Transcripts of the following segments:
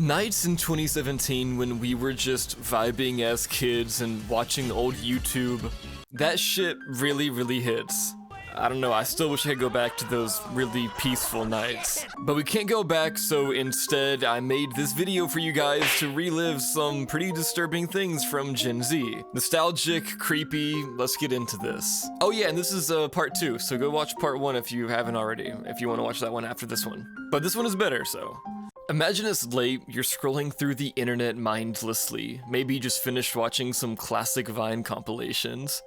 Nights in 2017 when we were just vibing as kids and watching old YouTube, that shit really hits. I don't know, I still wish I could go back to those really peaceful nights. But we can't go back, so instead I made this video for you guys to relive some pretty disturbing things from Gen Z. Nostalgic, creepy, let's get into this. Oh yeah, and this is part 2, so go watch part 1 if you haven't already, if you want to watch that one after this one. But this one is better, so. Imagine it's late, you're scrolling through the internet mindlessly, maybe just finished watching some classic Vine compilations,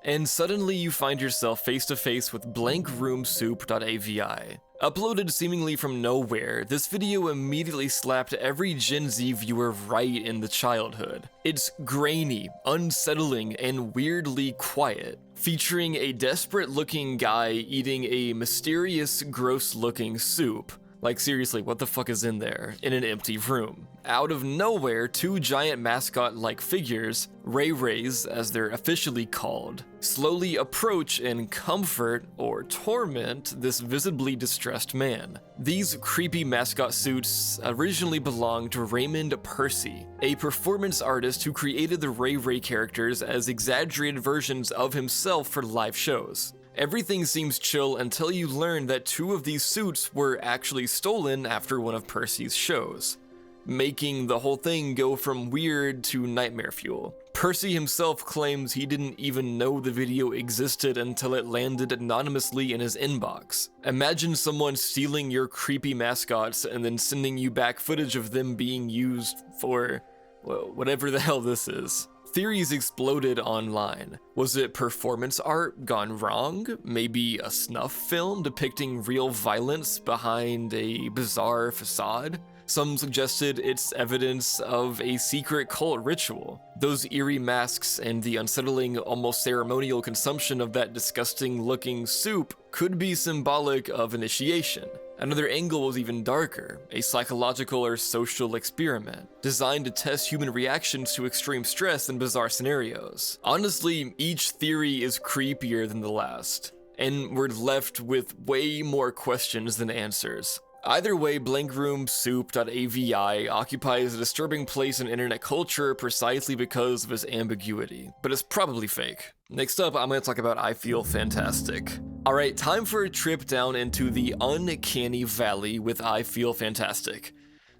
and suddenly you find yourself face to face with blankroomsoup.avi. Uploaded seemingly from nowhere, this video immediately slapped every Gen Z viewer right in the childhood. It's grainy, unsettling, and weirdly quiet, featuring a desperate-looking guy eating a mysterious, gross-looking soup. Like seriously, what the fuck is in there? In an empty room. Out of nowhere, two giant mascot-like figures, Ray Rays as they're officially called, slowly approach and comfort or torment this visibly distressed man. These creepy mascot suits originally belonged to Raymond Percy, a performance artist who created the Ray Ray characters as exaggerated versions of himself for live shows. Everything seems chill until you learn that two of these suits were actually stolen after one of Percy's shows, making the whole thing go from weird to nightmare fuel. Percy himself claims he didn't even know the video existed until it landed anonymously in his inbox. Imagine someone stealing your creepy mascots and then sending you back footage of them being used for, well, whatever the hell this is. Theories exploded online. Was it performance art gone wrong? Maybe a snuff film depicting real violence behind a bizarre facade? Some suggested it's evidence of a secret cult ritual. Those eerie masks and the unsettling, almost ceremonial consumption of that disgusting-looking soup could be symbolic of initiation. Another angle was even darker, a psychological or social experiment, designed to test human reactions to extreme stress and bizarre scenarios. Honestly, each theory is creepier than the last, and we're left with way more questions than answers. Either way, blankroomsoup.avi occupies a disturbing place in internet culture precisely because of its ambiguity, but it's probably fake. Next up, I'm going to talk about I Feel Fantastic. Alright, time for a trip down into the uncanny valley with I Feel Fantastic.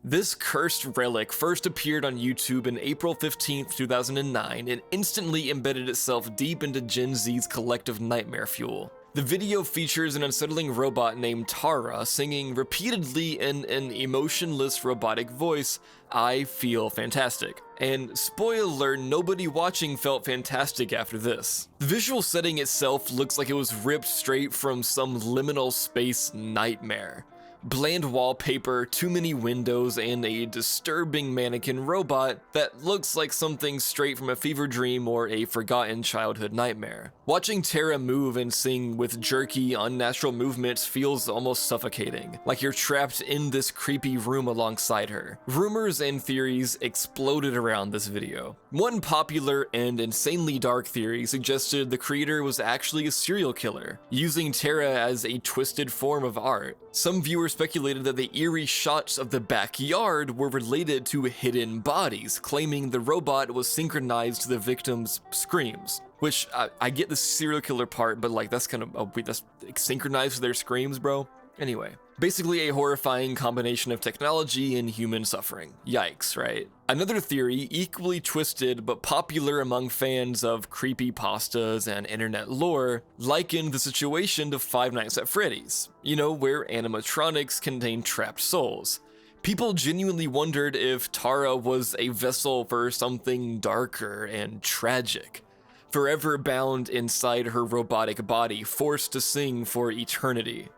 This cursed relic first appeared on YouTube in April 15th, 2009 and instantly embedded itself deep into Gen Z's collective nightmare fuel. The video features an unsettling robot named Tara singing repeatedly in an emotionless robotic voice, "I feel fantastic." And spoiler alert, nobody watching felt fantastic after this. The visual setting itself looks like it was ripped straight from some liminal space nightmare. Bland wallpaper, too many windows, and a disturbing mannequin robot that looks like something straight from a fever dream or a forgotten childhood nightmare. Watching Tara move and sing with jerky, unnatural movements feels almost suffocating, like you're trapped in this creepy room alongside her. Rumors and theories exploded around this video. One popular and insanely dark theory suggested the creator was actually a serial killer, using Tara as a twisted form of art. Some viewers speculated that the eerie shots of the backyard were related to hidden bodies, claiming the robot was synchronized to the victim's screams. Which, I get the serial killer part, but like, that's kind of, that's synchronized to their screams, bro. Anyway, basically a horrifying combination of technology and human suffering. Yikes, right? Another theory, equally twisted but popular among fans of creepypastas and internet lore, likened the situation to Five Nights at Freddy's, you know, where animatronics contain trapped souls. People genuinely wondered if Tara was a vessel for something darker and tragic, forever bound inside her robotic body, forced to sing for eternity.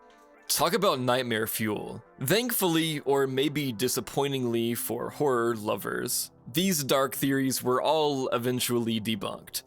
Talk about nightmare fuel. Thankfully, or maybe disappointingly for horror lovers, these dark theories were all eventually debunked.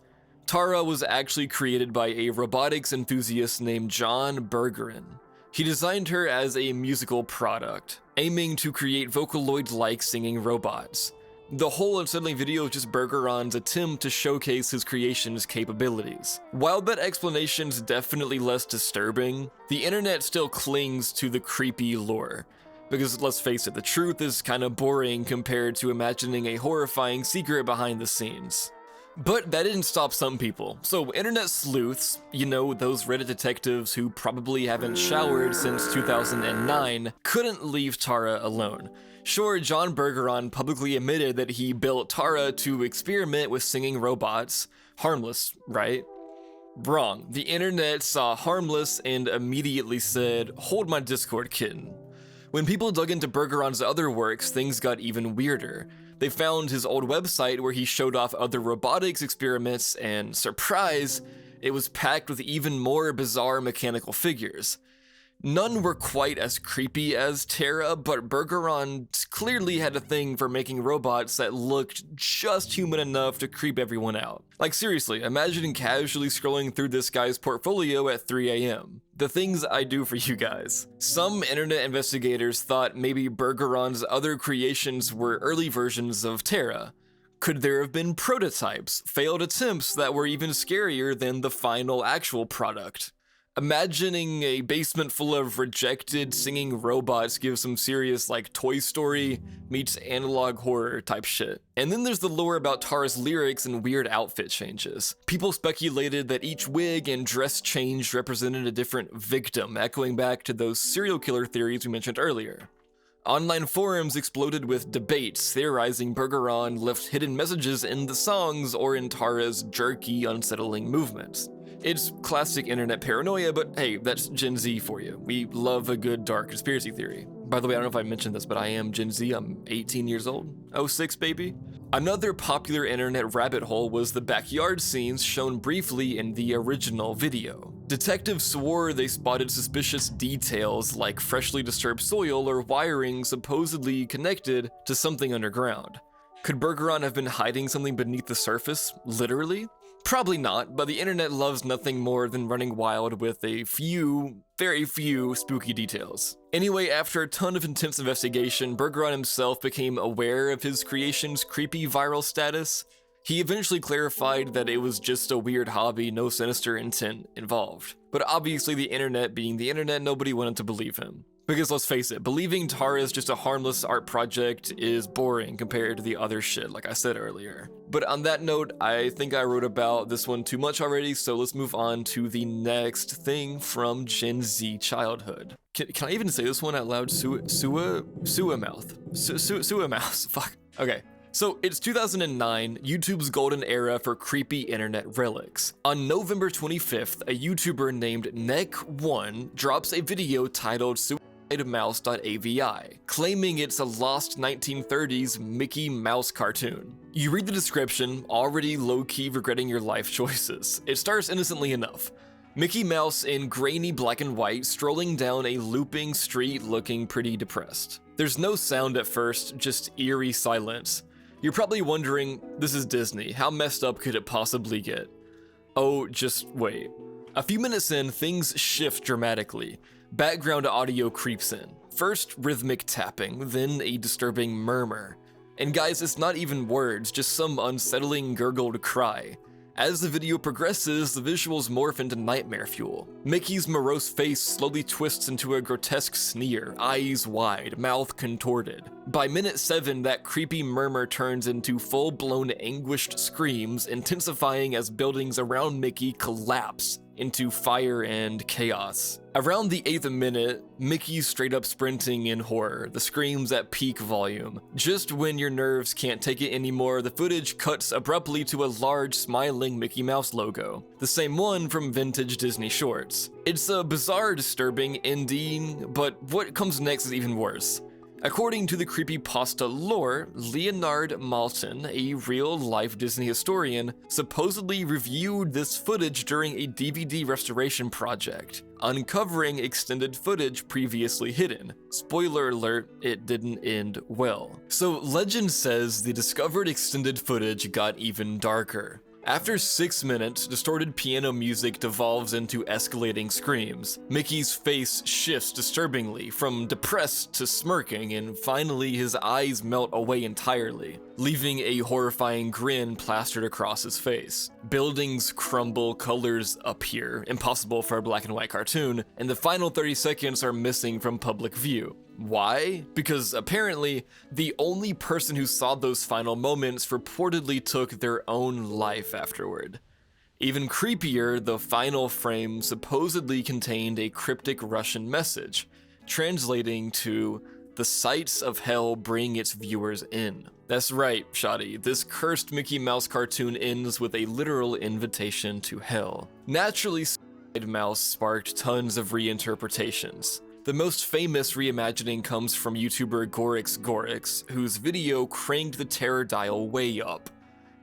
Tara was actually created by a robotics enthusiast named John Bergeron. He designed her as a musical product, aiming to create Vocaloid-like singing robots. The whole unsettling video is just Bergeron's attempt to showcase his creation's capabilities. While that explanation's definitely less disturbing, the internet still clings to the creepy lore. Because let's face it, the truth is kinda boring compared to imagining a horrifying secret behind the scenes. But that didn't stop some people. So internet sleuths, you know, those Reddit detectives who probably haven't showered since 2009, couldn't leave Tara alone. Sure, John Bergeron publicly admitted that he built Tara to experiment with singing robots. Harmless, right? Wrong. The internet saw harmless and immediately said, "Hold my Discord, kitten." When people dug into Bergeron's other works, things got even weirder. They found his old website where he showed off other robotics experiments, and surprise, it was packed with even more bizarre mechanical figures. None were quite as creepy as Tara, but Bergeron clearly had a thing for making robots that looked just human enough to creep everyone out. Like seriously, imagine casually scrolling through this guy's portfolio at 3 a.m. The things I do for you guys. Some internet investigators thought maybe Bergeron's other creations were early versions of Tara. Could there have been prototypes, failed attempts that were even scarier than the final actual product? Imagining a basement full of rejected singing robots gives some serious like Toy Story meets analog horror type shit. And then there's the lore about Tara's lyrics and weird outfit changes. People speculated that each wig and dress change represented a different victim, echoing back to those serial killer theories we mentioned earlier. Online forums exploded with debates, theorizing Bergeron left hidden messages in the songs or in Tara's jerky, unsettling movements. It's classic internet paranoia, but hey, that's Gen Z for you. We love a good dark conspiracy theory. By the way, I don't know if I mentioned this, but I am Gen Z. I'm 18 years old. 06, baby. Another popular internet rabbit hole was the backyard scenes shown briefly in the original video. Detectives swore they spotted suspicious details like freshly disturbed soil or wiring supposedly connected to something underground. Could Bergeron have been hiding something beneath the surface, literally? Probably not, but the internet loves nothing more than running wild with a few, very few, spooky details. Anyway, after a ton of intense investigation, Bergeron himself became aware of his creation's creepy viral status. He eventually clarified that it was just a weird hobby, no sinister intent involved. But obviously the internet being the internet, nobody wanted to believe him. Because let's face it, believing Tara is just a harmless art project is boring compared to the other shit, like I said earlier. But on that note, I think I wrote about this one too much already, so let's move on to the next thing from Gen Z childhood. Can I even say this one out loud? Suamouse. Fuck. Okay. So it's 2009, YouTube's golden era for creepy internet relics. On November 25th, a YouTuber named Neck1 drops a video titled cidemouse.avi, claiming it's a lost 1930s Mickey Mouse cartoon. You read the description, already low-key regretting your life choices. It starts innocently enough. Mickey Mouse in grainy black and white strolling down a looping street looking pretty depressed. There's no sound at first, just eerie silence. You're probably wondering, this is Disney, how messed up could it possibly get? Oh, just wait. A few minutes in, things shift dramatically. Background audio creeps in. First rhythmic tapping, then a disturbing murmur. And guys, it's not even words, just some unsettling gurgled cry. As the video progresses, the visuals morph into nightmare fuel. Mickey's morose face slowly twists into a grotesque sneer, eyes wide, mouth contorted. By minute 7, that creepy murmur turns into full-blown anguished screams, intensifying as buildings around Mickey collapse into fire and chaos. Around the 8th minute, Mickey's straight up sprinting in horror, the screams at peak volume. Just when your nerves can't take it anymore, the footage cuts abruptly to a large smiling Mickey Mouse logo, the same one from vintage Disney shorts. It's a bizarre, disturbing ending, but what comes next is even worse. According to the creepypasta lore, Leonard Maltin, a real-life Disney historian, supposedly reviewed this footage during a DVD restoration project, uncovering extended footage previously hidden. Spoiler alert, it didn't end well. So legend says the discovered extended footage got even darker. After 6 minutes, distorted piano music devolves into escalating screams. Mickey's face shifts disturbingly, from depressed to smirking, and finally his eyes melt away entirely, leaving a horrifying grin plastered across his face. Buildings crumble, colors appear, impossible for a black and white cartoon, and the final 30 seconds are missing from public view. Why? Because apparently, the only person who saw those final moments reportedly took their own life afterward. Even creepier, the final frame supposedly contained a cryptic Russian message, translating to, "The sights of hell bring its viewers in." That's right, Shoddy, this cursed Mickey Mouse cartoon ends with a literal invitation to hell. Naturally, Cidemouse sparked tons of reinterpretations. The most famous reimagining comes from YouTuber Gorix, whose video cranked the terror dial way up.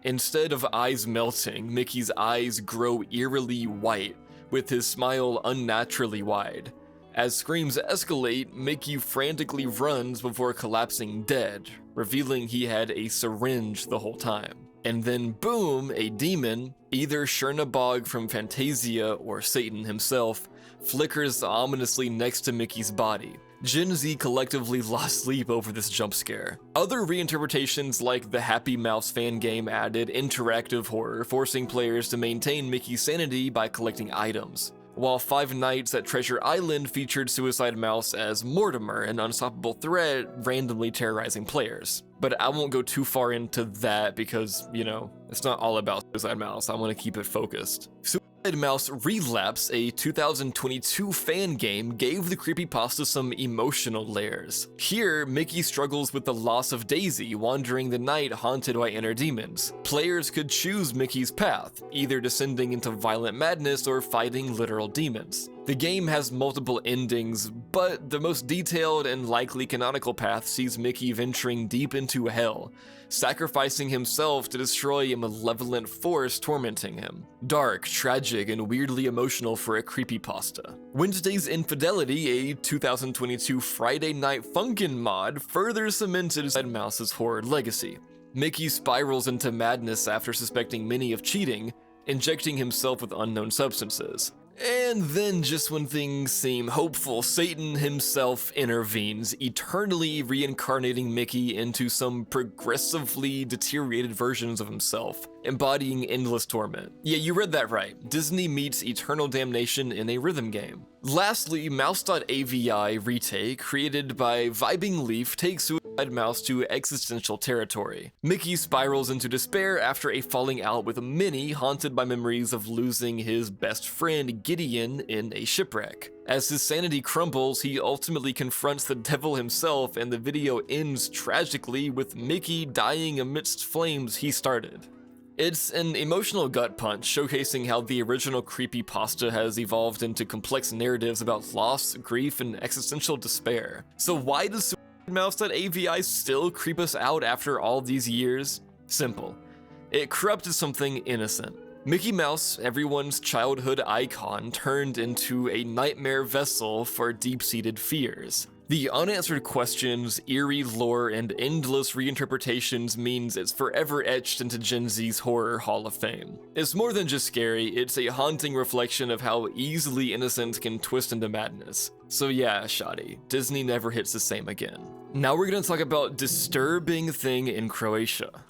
Instead of eyes melting, Mickey's eyes grow eerily white, with his smile unnaturally wide. As screams escalate, Mickey frantically runs before collapsing dead, revealing he had a syringe the whole time. And then boom, a demon, either Chernabog from Fantasia or Satan himself, flickers ominously next to Mickey's body. Gen Z collectively lost sleep over this jump scare. Other reinterpretations like the Happy Mouse fan game added interactive horror, forcing players to maintain Mickey's sanity by collecting items, while Five Nights at Treasure Island featured Suicide Mouse as Mortimer, an unstoppable threat randomly terrorizing players. But I won't go too far into that because, you know, it's not all about Suicide Mouse. I want to keep it focused. Mouse Relapse, a 2022 fan game, gave the creepypasta some emotional layers. Here, Mickey struggles with the loss of Daisy, wandering the night haunted by inner demons. Players could choose Mickey's path, either descending into violent madness or fighting literal demons. The game has multiple endings, but the most detailed and likely canonical path sees Mickey venturing deep into hell, sacrificing himself to destroy a malevolent force tormenting him. Dark, tragic, and weirdly emotional for a creepypasta. Wednesday's Infidelity, a 2022 Friday Night Funkin' mod, further cemented Mouse's horror legacy. Mickey spirals into madness after suspecting Minnie of cheating, injecting himself with unknown substances. And then, just when things seem hopeful, Satan himself intervenes, eternally reincarnating Mickey into some progressively deteriorated versions of himself, embodying endless torment. Yeah, you read that right. Disney meets eternal damnation in a rhythm game. Lastly, mouse.avi retake, created by Vibing Leaf, takes Suicide Mouse to existential territory. Mickey spirals into despair after a falling out with Minnie, haunted by memories of losing his best friend Gideon in a shipwreck. As his sanity crumbles, he ultimately confronts the devil himself, and the video ends tragically with Mickey dying amidst flames he started. It's an emotional gut punch, showcasing how the original creepypasta has evolved into complex narratives about loss, grief, and existential despair. So why does Mouse.avi still creep us out after all these years? Simple. It corrupted something innocent. Mickey Mouse, everyone's childhood icon, turned into a nightmare vessel for deep-seated fears. The unanswered questions, eerie lore, and endless reinterpretations means it's forever etched into Gen Z's horror hall of fame. It's more than just scary, it's a haunting reflection of how easily innocence can twist into madness. So yeah, Shoddy, Disney never hits the same again. Now we're gonna talk about disturbing thing in Croatia.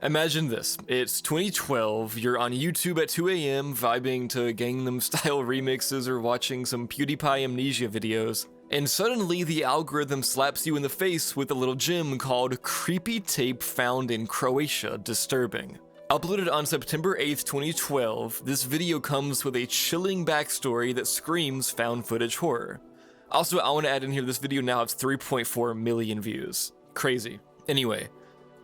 Imagine this, it's 2012, you're on YouTube at 2 AM vibing to Gangnam Style remixes or watching some PewDiePie Amnesia videos, and suddenly the algorithm slaps you in the face with a little gem called Creepy Tape Found in Croatia Disturbing. Uploaded on September 8th, 2012, this video comes with a chilling backstory that screams found footage horror. Also, I want to add in here, this video now has 3.4 million views. Crazy. Anyway,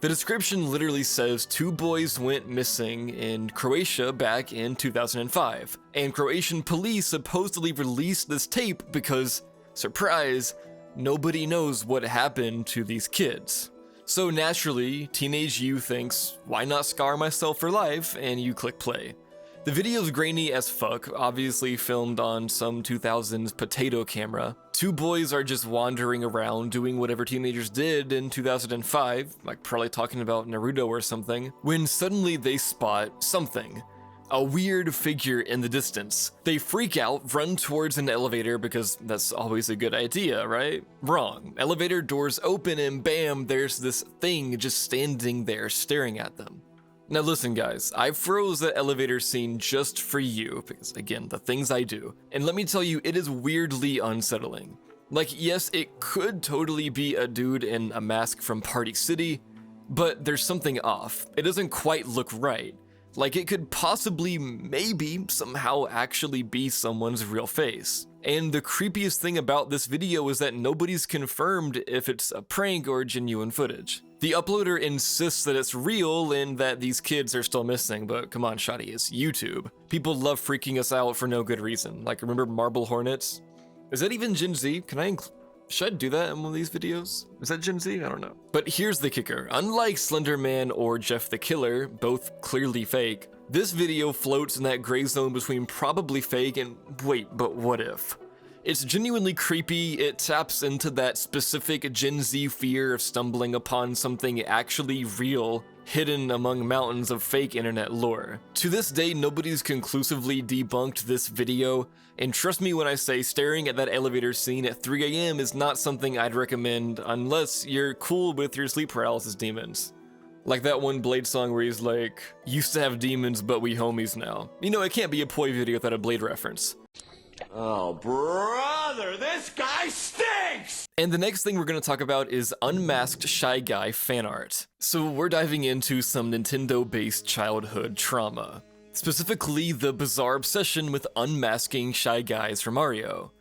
the description literally says 2 boys went missing in Croatia back in 2005, and Croatian police supposedly released this tape because, surprise, nobody knows what happened to these kids. So naturally, teenage you thinks, why not scar myself for life, and you click play. The video's grainy as fuck, obviously filmed on some 2000s potato camera. 2 boys are just wandering around doing whatever teenagers did in 2005, like probably talking about Naruto or something, when suddenly they spot something. A weird figure in the distance. They freak out, run towards an elevator because that's always a good idea, right? Wrong. Elevator doors open and bam, there's this thing just standing there staring at them. Now listen guys, I froze that elevator scene just for you, because again, the things I do. And let me tell you, it is weirdly unsettling. Like, yes, it could totally be a dude in a mask from Party City, but there's something off. It doesn't quite look right. Like, it could possibly, maybe, somehow actually be someone's real face. And the creepiest thing about this video is that nobody's confirmed if it's a prank or genuine footage. The uploader insists that it's real and that these kids are still missing, but come on, Shotty, it's YouTube. People love freaking us out for no good reason. Like, remember Marble Hornets? Is that even Gen Z? Should I do that in one of these videos? Is that Gen Z? I don't know. But here's the kicker. Unlike Slenderman or Jeff the Killer, both clearly fake, this video floats in that gray zone between probably fake and wait, but what if? It's genuinely creepy. It taps into that specific Gen Z fear of stumbling upon something actually real, hidden among mountains of fake internet lore. To this day, nobody's conclusively debunked this video, and trust me when I say staring at that elevator scene at 3 AM is not something I'd recommend unless you're cool with your sleep paralysis demons. Like that one Blade song where he's like, used to have demons but we homies now. You know, it can't be a Poi video without a Blade reference. Oh, brother, this guy stinks! And the next thing we're going to talk about is Unmasked Shy Guy fan art. So we're diving into some Nintendo-based childhood trauma. Specifically, the bizarre obsession with unmasking Shy Guys from Mario.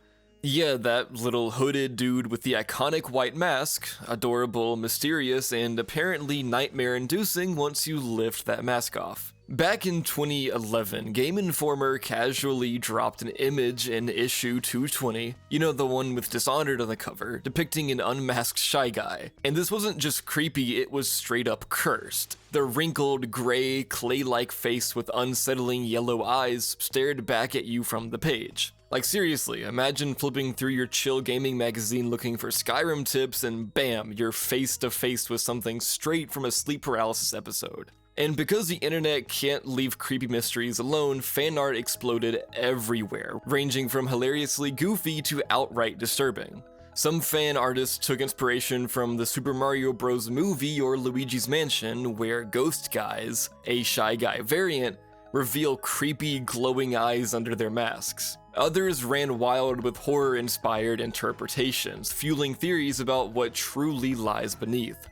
Yeah, that little hooded dude with the iconic white mask, adorable, mysterious, and apparently nightmare-inducing once you lift that mask off. Back in 2011, Game Informer casually dropped an image in issue 220, you know, the one with Dishonored on the cover, depicting an unmasked Shy Guy. And this wasn't just creepy, it was straight up cursed. The wrinkled, gray, clay-like face with unsettling yellow eyes stared back at you from the page. Like seriously, imagine flipping through your chill gaming magazine looking for Skyrim tips and bam, you're face to face with something straight from a sleep paralysis episode. And because the internet can't leave creepy mysteries alone, fan art exploded everywhere, ranging from hilariously goofy to outright disturbing. Some fan artists took inspiration from the Super Mario Bros. Movie or Luigi's Mansion, where ghost guys, a Shy Guy variant, reveal creepy glowing eyes under their masks. Others ran wild with horror-inspired interpretations, fueling theories about what truly lies beneath.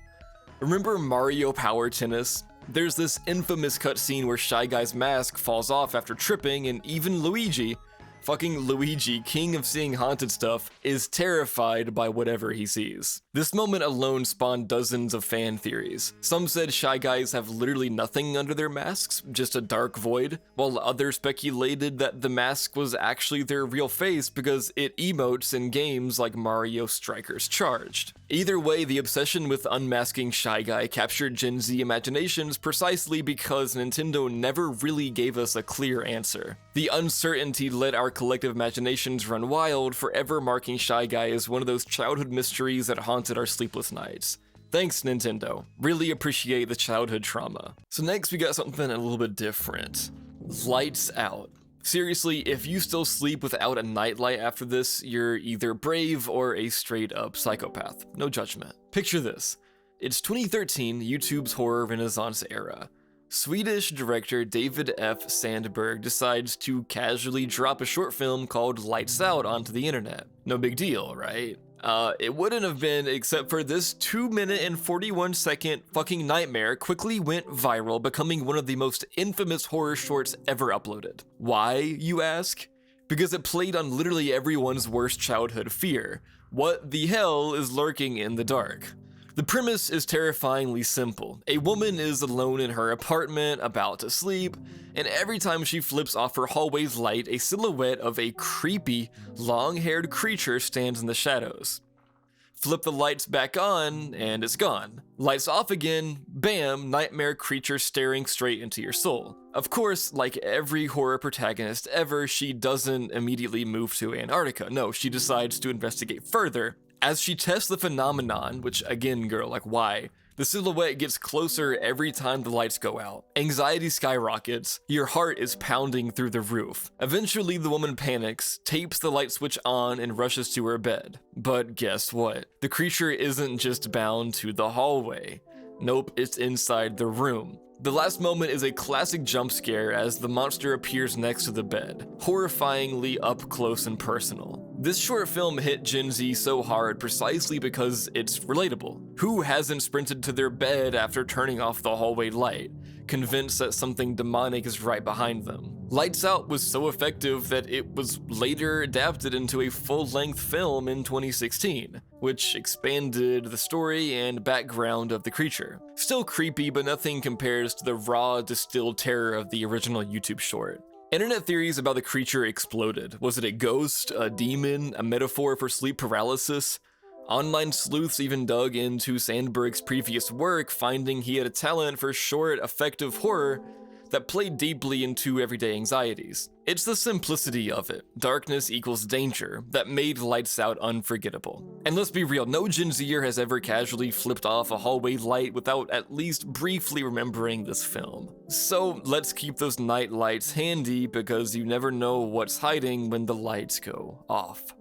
Remember Mario Power Tennis? There's this infamous cutscene where Shy Guy's mask falls off after tripping, and even Luigi, fucking Luigi, king of seeing haunted stuff, is terrified by whatever he sees. This moment alone spawned dozens of fan theories. Some said Shy Guys have literally nothing under their masks, just a dark void, while others speculated that the mask was actually their real face because it emotes in games like Mario Strikers Charged. Either way, the obsession with unmasking Shy Guy captured Gen Z imaginations precisely because Nintendo never really gave us a clear answer. The uncertainty let our collective imaginations run wild, forever marking Shy Guy as one of those childhood mysteries that haunted our sleepless nights. Thanks, Nintendo. Really appreciate the childhood trauma. So next we got something a little bit different. Lights Out. Seriously, if you still sleep without a nightlight after this, you're either brave or a straight-up psychopath. No judgment. Picture this. It's 2013, YouTube's horror renaissance era. Swedish director David F. Sandberg decides to casually drop a short film called Lights Out onto the internet. No big deal, right? It wouldn't have been except for this 2-minute and 41-second fucking nightmare quickly went viral, becoming one of the most infamous horror shorts ever uploaded. Why, you ask? Because it played on literally everyone's worst childhood fear. What the hell is lurking in the dark? The premise is terrifyingly simple. A woman is alone in her apartment, about to sleep, and every time she flips off her hallway's light, a silhouette of a creepy, long-haired creature stands in the shadows. Flip the lights back on, and it's gone. Lights off again, bam, nightmare creature staring straight into your soul. Of course, like every horror protagonist ever, she doesn't immediately move to Antarctica. No, she decides to investigate further. As she tests the phenomenon, which again, girl, like why? The silhouette gets closer every time the lights go out. Anxiety skyrockets, your heart is pounding through the roof. Eventually, the woman panics, tapes the light switch on, and rushes to her bed. But guess what? The creature isn't just bound to the hallway. Nope, it's inside the room. The last moment is a classic jump scare as the monster appears next to the bed, horrifyingly up close and personal. This short film hit Gen Z so hard precisely because it's relatable. Who hasn't sprinted to their bed after turning off the hallway light, convinced that something demonic is right behind them? Lights Out was so effective that it was later adapted into a full-length film in 2016, which expanded the story and background of the creature. Still creepy, but nothing compares to the raw, distilled terror of the original YouTube short. Internet theories about the creature exploded. Was it a ghost, a demon, a metaphor for sleep paralysis? Online sleuths even dug into Sandberg's previous work, finding he had a talent for short, effective horror that played deeply into everyday anxieties. It's the simplicity of it, darkness equals danger, that made Lights Out unforgettable. And let's be real, no Gen Zer has ever casually flipped off a hallway light without at least briefly remembering this film. So let's keep those night lights handy, because you never know what's hiding when the lights go off.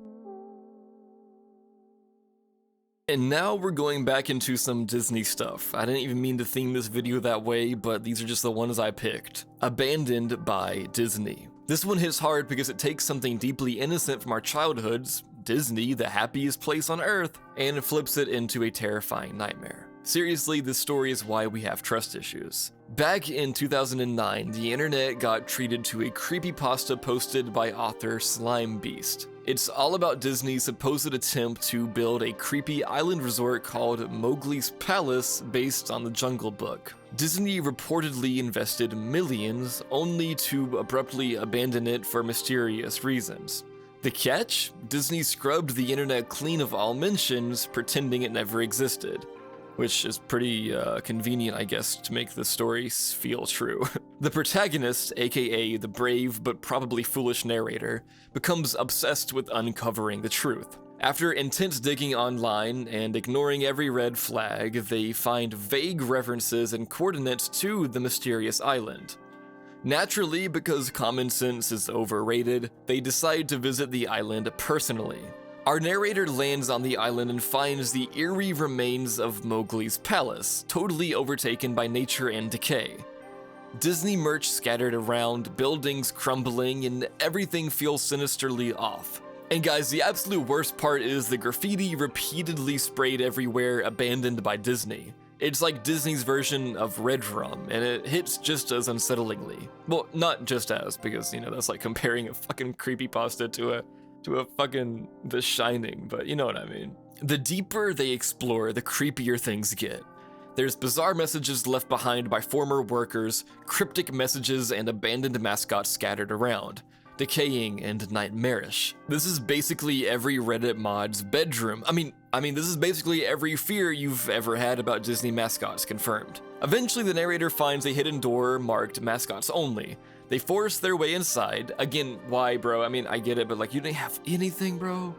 And now we're going back into some Disney stuff. I didn't even mean to theme this video that way, but these are just the ones I picked. Abandoned by Disney. This one hits hard because it takes something deeply innocent from our childhoods, Disney, the happiest place on earth, and flips it into a terrifying nightmare. Seriously, this story is why we have trust issues. Back in 2009, the internet got treated to a creepypasta posted by author Slime Beast. It's all about Disney's supposed attempt to build a creepy island resort called Mowgli's Palace based on the Jungle Book. Disney reportedly invested millions, only to abruptly abandon it for mysterious reasons. The catch? Disney scrubbed the internet clean of all mentions, pretending it never existed. Which is pretty convenient, I guess, to make the story feel true. The protagonist, aka the brave but probably foolish narrator, becomes obsessed with uncovering the truth. After intense digging online and ignoring every red flag, they find vague references and coordinates to the mysterious island. Naturally, because common sense is overrated, they decide to visit the island personally. Our narrator lands on the island and finds the eerie remains of Mowgli's palace, totally overtaken by nature and decay. Disney merch scattered around, buildings crumbling, and everything feels sinisterly off. And guys, the absolute worst part is the graffiti repeatedly sprayed everywhere, abandoned by Disney. It's like Disney's version of Red Rum, and it hits just as unsettlingly. Well, not just as, because, you know, that's like comparing a fucking creepypasta to a fucking The Shining, but you know what I mean. The deeper they explore, the creepier things get. There's bizarre messages left behind by former workers, cryptic messages, and abandoned mascots scattered around, decaying and nightmarish. This is basically every Reddit mod's bedroom. I mean, this is basically every fear you've ever had about Disney mascots confirmed. Eventually, the narrator finds a hidden door marked mascots only. They force their way inside. Again, why, bro? I mean, I get it, but like, you didn't have anything, bro,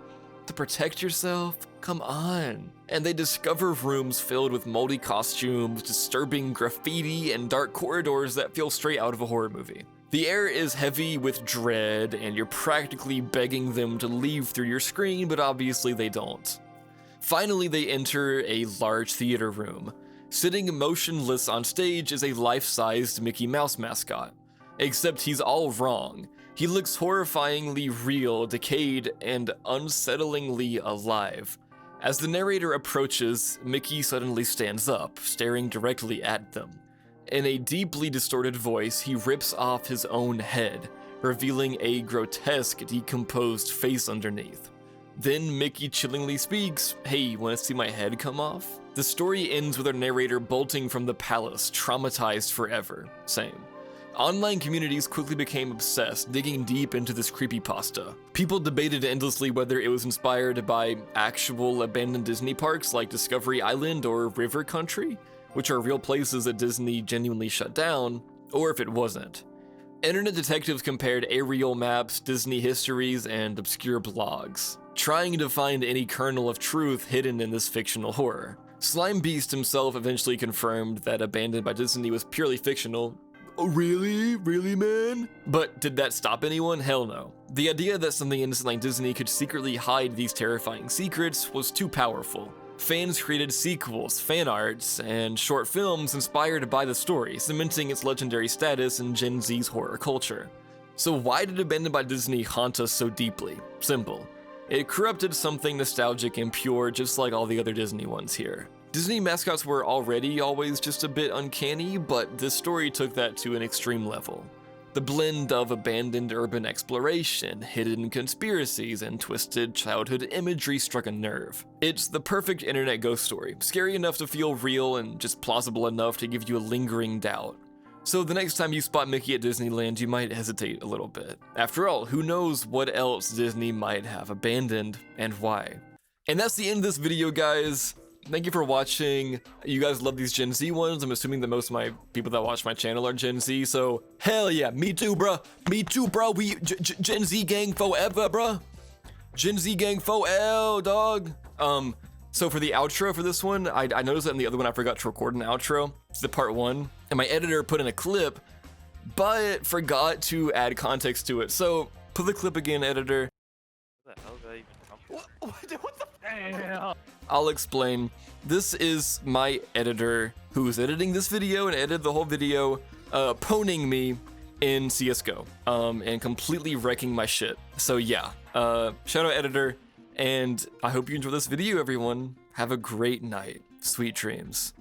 to protect yourself? Come on. And they discover rooms filled with moldy costumes, disturbing graffiti, and dark corridors that feel straight out of a horror movie. The air is heavy with dread, and you're practically begging them to leave through your screen, but obviously they don't. Finally, they enter a large theater room. Sitting motionless on stage is a life-sized Mickey Mouse mascot. Except he's all wrong. He looks horrifyingly real, decayed, and unsettlingly alive. As the narrator approaches, Mickey suddenly stands up, staring directly at them. In a deeply distorted voice, he rips off his own head, revealing a grotesque, decomposed face underneath. Then Mickey chillingly speaks, "Hey, wanna see my head come off?" The story ends with our narrator bolting from the palace, traumatized forever. Same. Online communities quickly became obsessed, digging deep into this creepypasta. People debated endlessly whether it was inspired by actual abandoned Disney parks like Discovery Island or River Country, which are real places that Disney genuinely shut down, or if it wasn't. Internet detectives compared aerial maps, Disney histories, and obscure blogs, trying to find any kernel of truth hidden in this fictional horror. Slime Beast himself eventually confirmed that Abandoned by Disney was purely fictional. Oh, really? Really, man? But did that stop anyone? Hell no. The idea that something innocent like Disney could secretly hide these terrifying secrets was too powerful. Fans created sequels, fan arts, and short films inspired by the story, cementing its legendary status in Gen Z's horror culture. So why did Abandoned by Disney haunt us so deeply? Simple. It corrupted something nostalgic and pure, just like all the other Disney ones here. Disney mascots were already always just a bit uncanny, but this story took that to an extreme level. The blend of abandoned urban exploration, hidden conspiracies, and twisted childhood imagery struck a nerve. It's the perfect internet ghost story, scary enough to feel real and just plausible enough to give you a lingering doubt. So the next time you spot Mickey at Disneyland, you might hesitate a little bit. After all, who knows what else Disney might have abandoned and why. And that's the end of this video, guys. Thank you for watching. You guys love these Gen Z ones. I'm assuming that most of my people that watch my channel are Gen Z, so hell yeah, me too, bro. Me too, bro. We Gen Z gang forever, bro. Gen Z gang forever, dog. So for the outro for this one, I noticed that in the other one I forgot to record an outro. It's the part 1, and my editor put in a clip, but forgot to add context to it. So put the clip again, editor. What the hell did I even come for? What the? Damn. I'll explain. This is my editor who's editing this video and edited the whole video, poning me in CSGO, and completely wrecking my shit. So yeah, shout out editor, and I hope you enjoy this video, everyone. Have a great night. Sweet dreams.